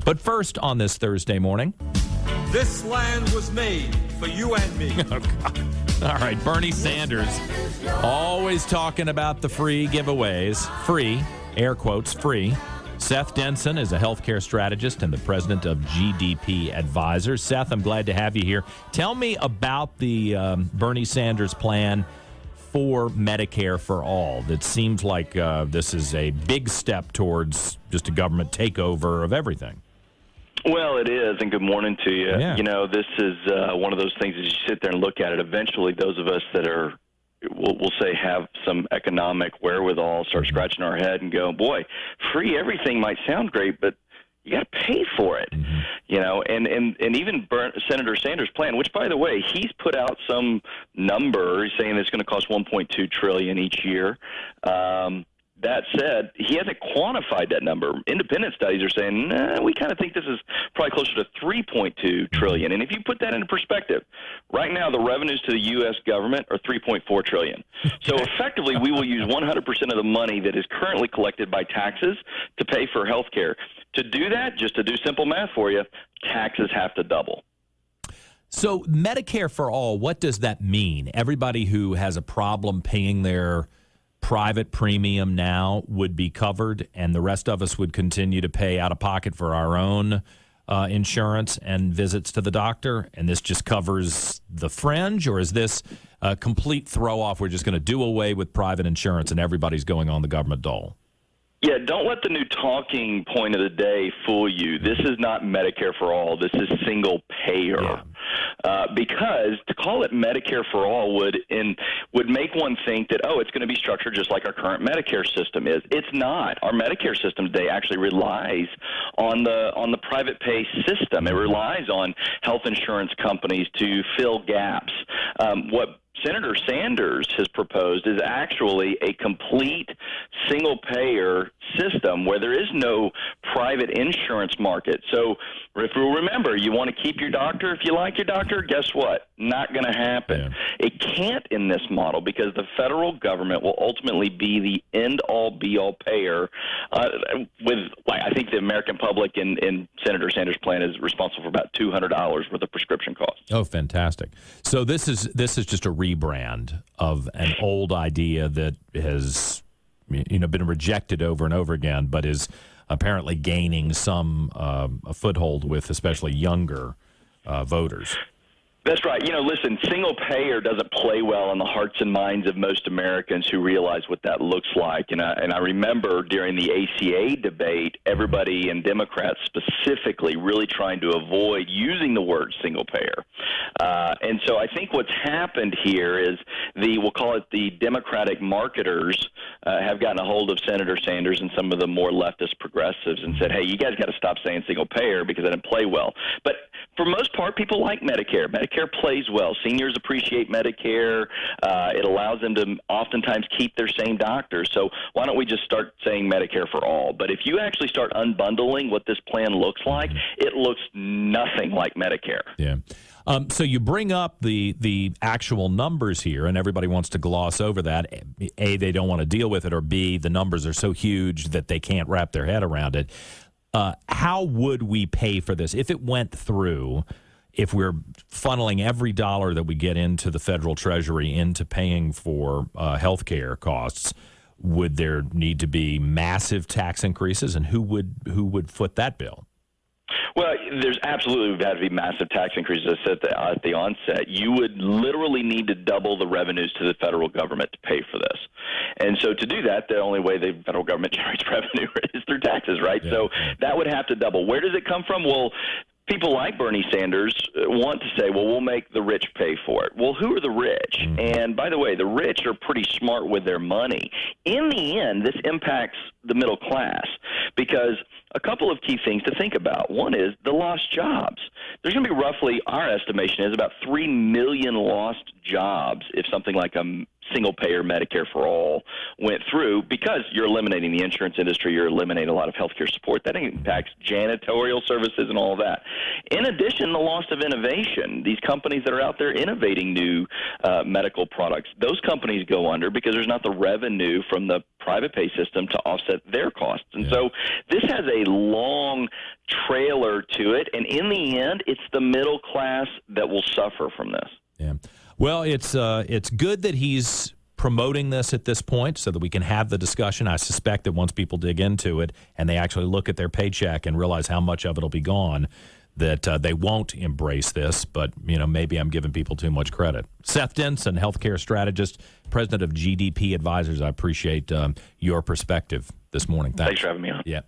But first on this Thursday morning. This land was made for you and me. Oh, God. All right, Bernie Sanders always talking about the free giveaways. Free, air quotes, free. Seth Denson is a healthcare strategist and the president of GDP Advisors. Seth, I'm glad to have you here. Tell me about the Bernie Sanders plan for Medicare for all. That seems like this is a big step towards just a government takeover of everything. Well, it is, and good morning to you. Yeah. You know, this is one of those things as you sit there and look at it, eventually those of us that are, we'll say, have some economic wherewithal start scratching our head and go, boy, free everything might sound great, but you got to pay for it. Mm-hmm. You know, and even Senator Sanders' plan, which, by the way, he's put out some number saying it's going to cost $1.2 trillion each year. That said, he hasn't quantified that number. Independent studies are saying, nah, we kind of think this is probably closer to $3.2 trillion. And if you put that into perspective, right now the revenues to the U.S. government are $3.4 trillion. So effectively, we will use 100% of the money that is currently collected by taxes to pay for health care. To do that, just to do simple math for you, taxes have to double. So Medicare for all, what does that mean? Everybody who has a problem paying their private premium now would be covered, and the rest of us would continue to pay out of pocket for our own insurance and visits to the doctor, and this just covers the fringe? Or is this a complete throw-off? We're just going to do away with private insurance and everybody's going on the government dole? Yeah, don't let the new talking point of the day fool you. This is not Medicare for all. This is single payer. Yeah. Because to call it Medicare for all would make one think that, oh, it's going to be structured just like our current Medicare system is. It's not. Our Medicare system today actually relies on the private pay system. It relies on health insurance companies to fill gaps. What Senator Sanders has proposed is actually a complete single-payer system where there is no private insurance market. So if you remember, you want to keep your doctor if you like your doctor, guess what? Not going to happen. Yeah. It can't in this model because the federal government will ultimately be the end-all, be-all payer with, like, I think the American public in Senator Sanders' plan is responsible for about $200 worth of prescription costs. Oh, fantastic. So this is just a rebrand of an old idea that has been rejected over and over again, but is apparently gaining some a foothold with especially younger voters. That's right. Listen, single payer doesn't play well in the hearts and minds of most Americans who realize what that looks like. And I remember during the ACA debate, everybody and Democrats specifically really trying to avoid using the word single payer. And so I think what's happened here is we'll call it the Democratic marketers have gotten a hold of Senator Sanders and some of the more leftist progressives and said, hey, you guys got to stop saying single payer because that didn't play well. But for most part, people like Medicare. Medicare plays well. Seniors appreciate Medicare. It allows them to oftentimes keep their same doctors. So why don't we just start saying Medicare for all? But if you actually start unbundling what this plan looks like, it looks nothing like Medicare. Yeah. So you bring up the actual numbers here, and everybody wants to gloss over that. A, they don't want to deal with it, or B, the numbers are so huge that they can't wrap their head around it. How would we pay for this if it went through? If we're funneling every dollar that we get into the federal treasury into paying for health care costs, would there need to be massive tax increases, and who would foot that bill? Well, there's absolutely got to be massive tax increases. As I said at the onset, you would literally need to double the revenues to the federal government to pay for this. And so to do that, the only way the federal government generates revenue is through taxes, right? Yeah. So that would have to double. Where does it come from? Well, people like Bernie Sanders want to say, well, we'll make the rich pay for it. Well, who are the rich? Mm-hmm. And by the way, the rich are pretty smart with their money. In the end, this impacts the middle class because a couple of key things to think about. One is the lost jobs. There's going to be roughly, our estimation is about 3 million lost jobs if something like a single-payer Medicare for all went through, because you're eliminating the insurance industry, you're eliminating a lot of healthcare support. That impacts janitorial services and all of that. In addition, the loss of innovation. These companies that are out there innovating new medical products, those companies go under because there's not the revenue from the private pay system to offset their costs. And so this has a long trailer to it, and in the end, it's the middle class that will suffer from this. Yeah. Well, it's good that he's promoting this at this point so that we can have the discussion. I suspect that once people dig into it and they actually look at their paycheck and realize how much of it will be gone, that they won't embrace this. But, maybe I'm giving people too much credit. Seth Denson, healthcare strategist, president of GDP Advisors. I appreciate your perspective this morning. Thanks for having me on. Yeah.